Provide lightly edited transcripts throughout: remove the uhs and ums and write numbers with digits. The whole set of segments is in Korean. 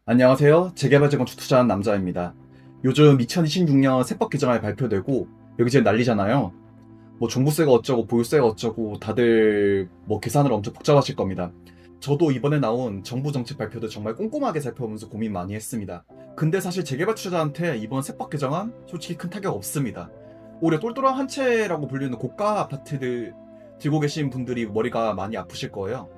안녕하세요. 재개발 건축 투자한 남자입니다. 요즘 2026년 세법 개정안이 발표되고 여기저기 난리잖아요. 뭐 종부세가 어쩌고 보유세가 어쩌고 다들 뭐 계산을 엄청 복잡하실 겁니다. 저도 이번에 나온 정부 정책 발표도 정말 꼼꼼하게 살펴보면서 고민 많이 했습니다. 근데 사실 재개발 투자자한테 이번 세법 개정안 솔직히 큰 타격 없습니다. 오히려 똘똘한 한 채라고 불리는 고가 아파트들 들고 계신 분들이 머리가 많이 아프실 거예요.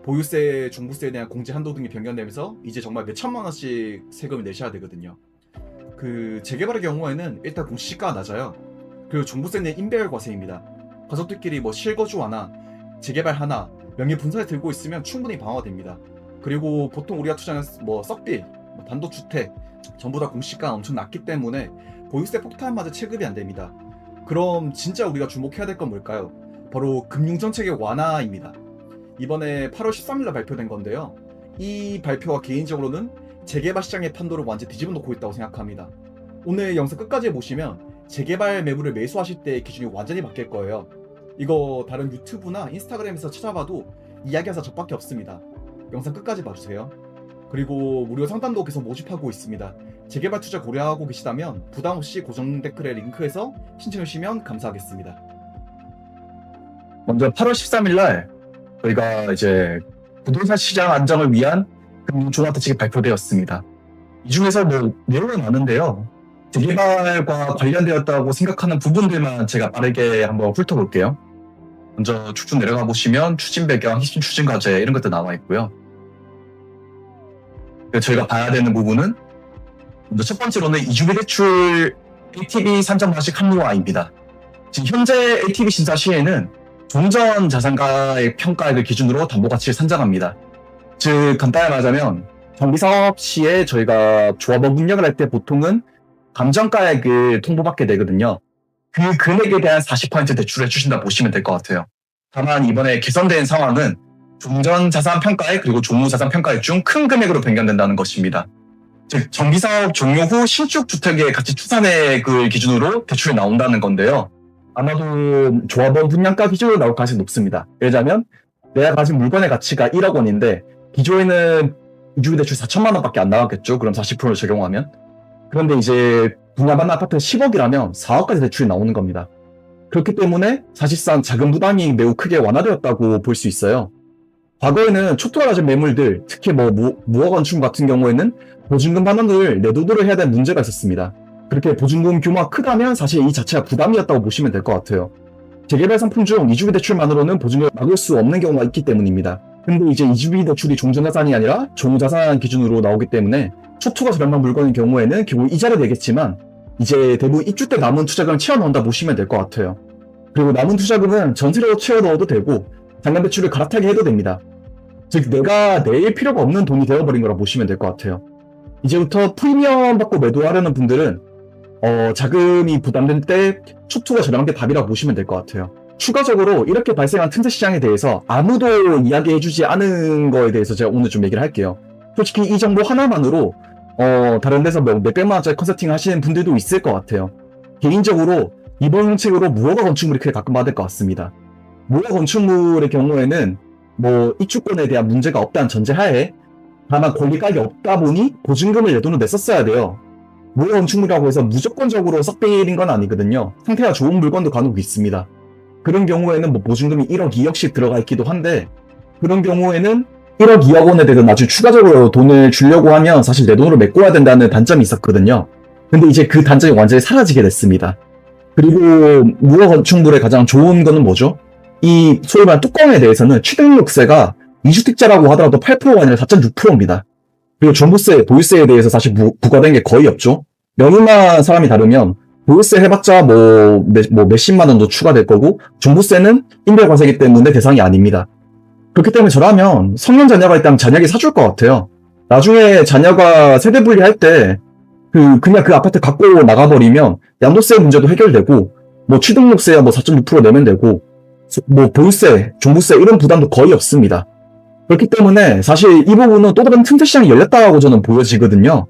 보유세, 종부세에 대한 공제 한도 등이 변경되면서 이제 정말 몇 천만 원씩 세금을 내셔야 되거든요. 그 재개발의 경우에는 일단 공시지가가 낮아요. 그리고 종부세는 인별 과세입니다. 가족들끼리 뭐 실거주 하나, 재개발 하나, 명의 분산에 들고 있으면 충분히 방어됩니다. 그리고 보통 우리가 투자하는 뭐 썩빌, 뭐 단독주택 전부 다 공시지가가 엄청 낮기 때문에 보유세 폭탄마저 체급이 안 됩니다. 그럼 진짜 우리가 주목해야 될 건 뭘까요? 바로 금융정책의 완화입니다. 이번에 8월 13일날 발표된 건데요. 이 발표가 개인적으로는 재개발 시장의 판도를 완전 뒤집어 놓고 있다고 생각합니다. 오늘 영상 끝까지 보시면 재개발 매물을 매수하실 때 기준이 완전히 바뀔 거예요. 이거 다른 유튜브나 인스타그램에서 찾아봐도 이야기하사 저밖에 없습니다. 영상 끝까지 봐주세요. 그리고 무료 상담도 계속 모집하고 있습니다. 재개발 투자 고려하고 계시다면 부담없이 고정 댓글에 링크해서 신청해 주시면 감사하겠습니다. 먼저 8월 13일 날 저희가 이제 부동산 시장 안정을 위한 금융조달 대책이 발표되었습니다. 이 중에서 뭐 내용은 많은데요. 재개발과 관련되었다고 생각하는 부분들만 제가 빠르게 한번 훑어볼게요. 먼저 쭉쭉 내려가 보시면 추진 배경, 핵심 추진 과제 이런 것도 나와 있고요. 저희가 봐야 되는 부분은 먼저 첫 번째로는 이주비 대출 LTV 산정 방식 합리화입니다. 지금 현재 LTV 심사 시에는 종전 자산가의 평가액을 기준으로 담보가치를 산정합니다. 즉 간단히 말하자면 정비사업 시에 저희가 조합원 분양을 할 때 보통은 감정가액을 통보받게 되거든요. 그 금액에 대한 40% 대출을 해주신다 보시면 될 것 같아요. 다만 이번에 개선된 상황은 종전 자산 평가액 그리고 종무 자산 평가액 중 큰 금액으로 변경된다는 것입니다. 즉 정비사업 종료 후 신축 주택의 가치 추산액을 기준으로 대출이 나온다는 건데요. 아마도 조합원 분양가 기준으로 나올 가능성이 높습니다. 예를 들자면 내가 가진 물건의 가치가 1억 원인데 기존에는 이주비 대출 4천만 원밖에 안 나왔겠죠. 그럼 40%를 적용하면. 그런데 이제 분양받는 아파트가 10억이라면 4억까지 대출이 나오는 겁니다. 그렇기 때문에 사실상 자금 부담이 매우 크게 완화되었다고 볼 수 있어요. 과거에는 초토화 가진 매물들, 특히 뭐 무허가 건축 같은 경우에는 보증금 반환을 내도를 해야 되는 문제가 있었습니다. 그렇게 보증금 규모가 크다면 사실 이 자체가 부담이었다고 보시면 될 것 같아요. 재개발 상품 중 이주비 대출만으로는 보증금을 막을 수 없는 경우가 있기 때문입니다. 근데 이제 이주비 대출이 종전자산이 아니라 종자산 기준으로 나오기 때문에 초토가 저렴한 물건의 경우에는 결국 이자를 내겠지만 이제 대부분 입주 때 남은 투자금을 채워 넣는다 보시면 될 것 같아요. 그리고 남은 투자금은 전세로 채워 넣어도 되고 잔금 대출을 갈아타게 해도 됩니다. 즉 내가 낼 필요가 없는 돈이 되어버린 거라 보시면 될 것 같아요. 이제부터 프리미엄 받고 매도하려는 분들은 자금이 부담될 때 초투가 저렴한 게 답이라고 보시면 될 것 같아요. 추가적으로 이렇게 발생한 틈새 시장에 대해서 아무도 이야기해주지 않은 거에 대해서 제가 오늘 좀 얘기를 할게요. 솔직히 이 정보 하나만으로 다른 데서 몇백만 원짜리 컨설팅 하시는 분들도 있을 것 같아요. 개인적으로 이번 정책으로 무허가 건축물이 크게 각광받을 것 같습니다. 무허가 건축물의 경우에는 뭐 입주권에 대한 문제가 없다는 전제하에 다만 권리가액이 없다 보니 보증금을 내 돈으로 냈었어야 돼요. 무허가 건축물이라고 해서 무조건적으로 썩빌인 건 아니거든요. 상태가 좋은 물건도 간혹 있습니다. 그런 경우에는 뭐 보증금이 1억, 2억씩 들어가 있기도 한데 그런 경우에는 1억, 2억 원에 대해서 나중에 추가적으로 돈을 주려고 하면 사실 내 돈으로 메꿔야 된다는 단점이 있었거든요. 근데 이제 그 단점이 완전히 사라지게 됐습니다. 그리고 무허가 건축물의 가장 좋은 거는 뭐죠? 이 소위 말하는 뚜껑에 대해서는 취득세가 2주택자라고 하더라도 8%가 아니라 4.6%입니다. 그리고 종부세, 보유세에 대해서 사실 부과된 게 거의 없죠. 명의만 사람이 다르면 보유세 해봤자 몇십만 원도 추가될 거고 종부세는 인별과세이기 때문에 대상이 아닙니다. 그렇기 때문에 저라면 성년 자녀가 있다면 자녀에게 사줄 것 같아요. 나중에 자녀가 세대 분리할 때 그냥 그 아파트 갖고 나가버리면 양도세 문제도 해결되고 뭐 취득세야 뭐 4.6% 내면 되고 뭐 보유세, 종부세 이런 부담도 거의 없습니다. 그렇기 때문에 사실 이 부분은 또 다른 틈새 시장이 열렸다고 저는 보여지거든요.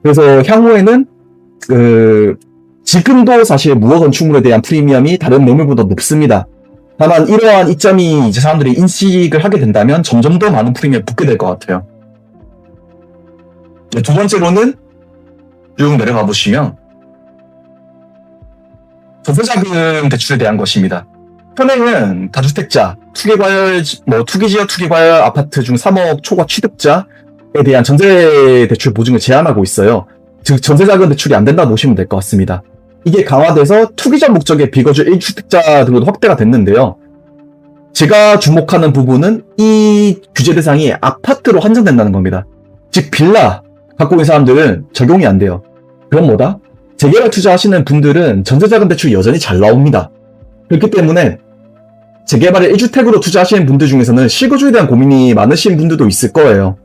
그래서 향후에는 지금도 사실 무허가 건축물에 대한 프리미엄이 다른 매물보다 높습니다. 다만 이러한 이점이 이제 사람들이 인식을 하게 된다면 점점 더 많은 프리미엄이 붙게 될 것 같아요. 두 번째로는 쭉 내려가 보시면 전세자금 대출에 대한 것입니다. 현행은 다주택자, 투기과열, 투기지역 투기과열 아파트 중 3억 초과 취득자에 대한 전세 대출 보증을 제한하고 있어요. 즉 전세자금 대출이 안 된다 보시면 될 것 같습니다. 이게 강화돼서 투기적 목적의 비거주 1주택자 등으로 확대가 됐는데요. 제가 주목하는 부분은 이 규제 대상이 아파트로 한정된다는 겁니다. 즉 빌라 갖고 있는 사람들은 적용이 안 돼요. 그럼 뭐다? 재개발 투자하시는 분들은 전세자금 대출이 여전히 잘 나옵니다. 그렇기 때문에 재개발을 1주택으로 투자하시는 분들 중에서는 실거주에 대한 고민이 많으신 분들도 있을 거예요.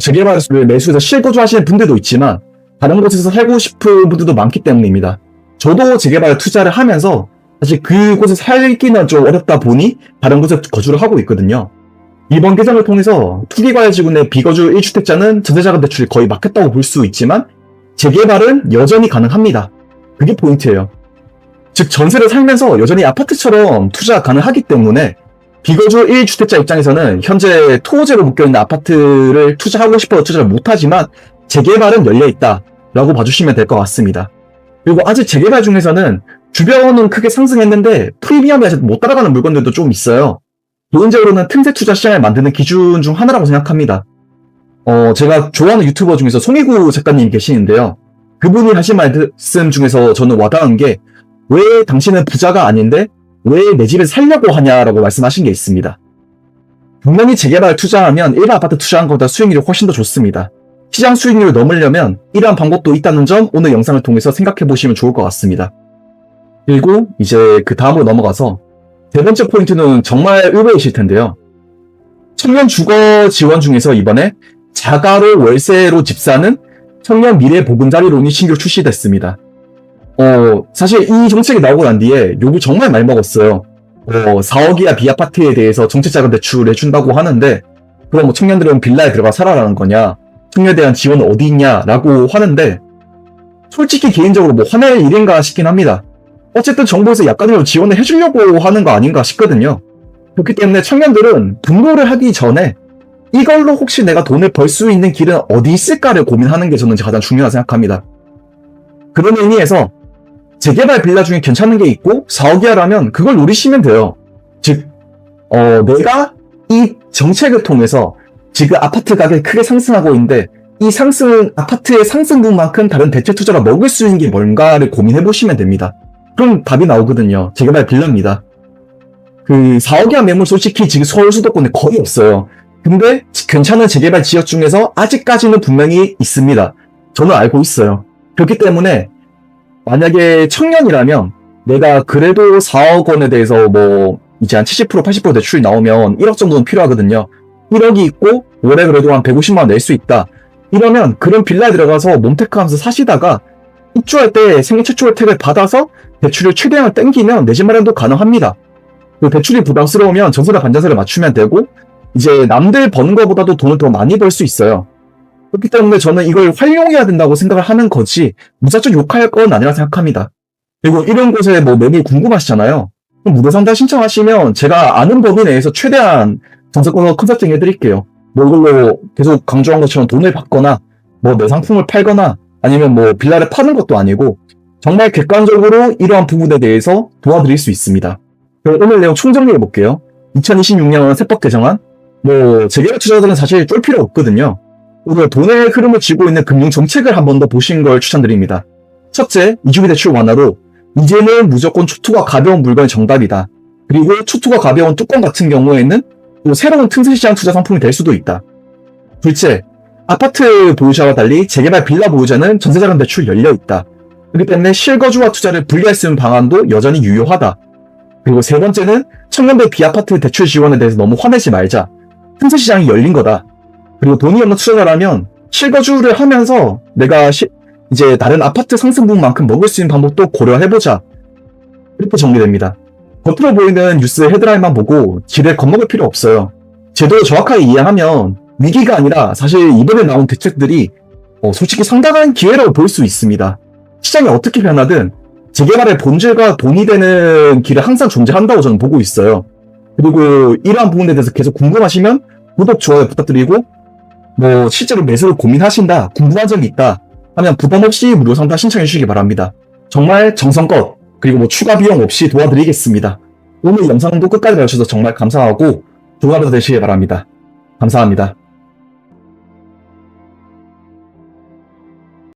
재개발을 매수해서 실거주하시는 분들도 있지만 다른 곳에서 살고 싶은 분들도 많기 때문입니다. 저도 재개발 투자를 하면서 사실 그곳에 살기는 좀 어렵다 보니 다른 곳에 거주를 하고 있거든요. 이번 개정을 통해서 투기과열지구 비거주 1주택자는 전세자금 대출이 거의 막혔다고 볼 수 있지만 재개발은 여전히 가능합니다. 그게 포인트예요. 즉 전세를 살면서 여전히 아파트처럼 투자가 가능하기 때문에 비거주 1주택자 입장에서는 현재 토지로 묶여있는 아파트를 투자하고 싶어도 투자를 못하지만 재개발은 열려있다라고 봐주시면 될 것 같습니다. 그리고 아직 재개발 중에서는 주변은 크게 상승했는데 프리미엄이 아직 못 따라가는 물건들도 좀 있어요. 개인적으로는 틈새 투자 시장을 만드는 기준 중 하나라고 생각합니다. 제가 좋아하는 유튜버 중에서 송혜구 작가님 계시는데요. 그분이 하신 말씀 중에서 저는 와닿은 게 왜 당신은 부자가 아닌데 왜 내 집을 살려고 하냐라고 말씀하신 게 있습니다. 분명히 재개발 투자하면 일반 아파트 투자한 것보다 수익률이 훨씬 더 좋습니다. 시장 수익률을 넘으려면 이러한 방법도 있다는 점 오늘 영상을 통해서 생각해 보시면 좋을 것 같습니다. 그리고 이제 그 다음으로 넘어가서 세 번째 포인트는 정말 의외이실 텐데요. 청년 주거 지원 중에서 이번에 자가로 월세로 집 사는 청년 미래 보금자리론이 신규 출시됐습니다. 사실 이 정책이 나오고 난 뒤에 욕을 정말 많이 먹었어요. 4억 이하 비아파트에 대해서 정책자금 대출을 해준다고 하는데 그럼 청년들은 빌라에 들어가 살아라는 거냐, 청년에 대한 지원은 어디 있냐라고 하는데 솔직히 개인적으로 화낼 일인가 싶긴 합니다. 어쨌든 정부에서 약간이라도 지원을 해주려고 하는 거 아닌가 싶거든요. 그렇기 때문에 청년들은 분노를 하기 전에 이걸로 혹시 내가 돈을 벌 수 있는 길은 어디 있을까를 고민하는 게 저는 가장 중요하다고 생각합니다. 그런 의미에서 재개발 빌라 중에 괜찮은 게 있고 4억 이하라면 그걸 노리시면 돼요. 즉 내가 이 정책을 통해서 지금 아파트 가격이 크게 상승하고 있는데 이 아파트의 상승분만큼 다른 대체 투자가 먹을 수 있는 게 뭔가를 고민해 보시면 됩니다. 그럼 답이 나오거든요. 재개발 빌라입니다. 4억 이하 매물 솔직히 지금 서울 수도권에 거의 없어요. 근데 괜찮은 재개발 지역 중에서 아직까지는 분명히 있습니다. 저는 알고 있어요. 그렇기 때문에 만약에 청년이라면 내가 그래도 4억 원에 대해서 이제 한 70% 80% 대출이 나오면 1억 정도는 필요하거든요. 1억이 있고 월에 그래도 한 150만 원 낼 수 있다. 이러면 그런 빌라에 들어가서 몸테크하면서 사시다가 입주할 때 생애 최초 혜택을 받아서 대출을 최대한 땡기면 내 집 마련도 가능합니다. 그 대출이 부담스러우면 전세나 반전세를 맞추면 되고 이제 남들 버는 것보다도 돈을 더 많이 벌 수 있어요. 그렇기 때문에 저는 이걸 활용해야 된다고 생각을 하는 거지 무작정 욕할 건 아니라 생각합니다. 그리고 이런 곳에 매물 궁금하시잖아요. 그럼 무료상담 신청하시면 제가 아는 범위 내에서 최대한 정책권으로 컨설팅 해드릴게요. 이걸로 계속 강조한 것처럼 돈을 받거나 내 상품을 팔거나 아니면 빌라를 파는 것도 아니고 정말 객관적으로 이러한 부분에 대해서 도와드릴 수 있습니다. 그럼 오늘 내용 총정리해 볼게요. 2026년 세법 개정안 재개발 투자자들은 사실 쫄 필요 없거든요. 오늘 돈의 흐름을 쥐고 있는 금융 정책을 한 번 더 보신 걸 추천드립니다. 첫째, 이주비 대출 완화로 이제는 무조건 초투가 가벼운 물건이 정답이다. 그리고 초투가 가벼운 뚜껑 같은 경우에는 또 새로운 틈새 시장 투자 상품이 될 수도 있다. 둘째, 아파트 보유자와 달리 재개발 빌라 보유자는 전세자금 대출 열려있다. 그렇기 때문에 실거주와 투자를 분리할 수 있는 방안도 여전히 유효하다. 그리고 세 번째는 청년들 비아파트 대출 지원에 대해서 너무 화내지 말자. 틈새 시장이 열린 거다. 그리고 돈이 없는 투자자라면 실거주를 하면서 내가 이제 다른 아파트 상승분만큼 먹을 수 있는 방법도 고려해보자. 이렇게 정리됩니다. 겉으로 보이는 뉴스 헤드라인만 보고 지레 겁먹을 필요 없어요. 제도를 정확하게 이해하면 위기가 아니라 사실 이번에 나온 대책들이 솔직히 상당한 기회라고 볼 수 있습니다. 시장이 어떻게 변하든 재개발의 본질과 돈이 되는 길은 항상 존재한다고 저는 보고 있어요. 그리고 이러한 부분에 대해서 계속 궁금하시면 구독, 좋아요 부탁드리고 뭐 실제로 매수를 고민하신다, 궁금한 점이 있다 하면 부담 없이 무료 상담 신청해 주시기 바랍니다. 정말 정성껏 그리고 뭐 추가 비용 없이 도와드리겠습니다. 오늘 영상도 끝까지 봐주셔서 정말 감사하고 좋은 하루 되시길 바랍니다. 감사합니다.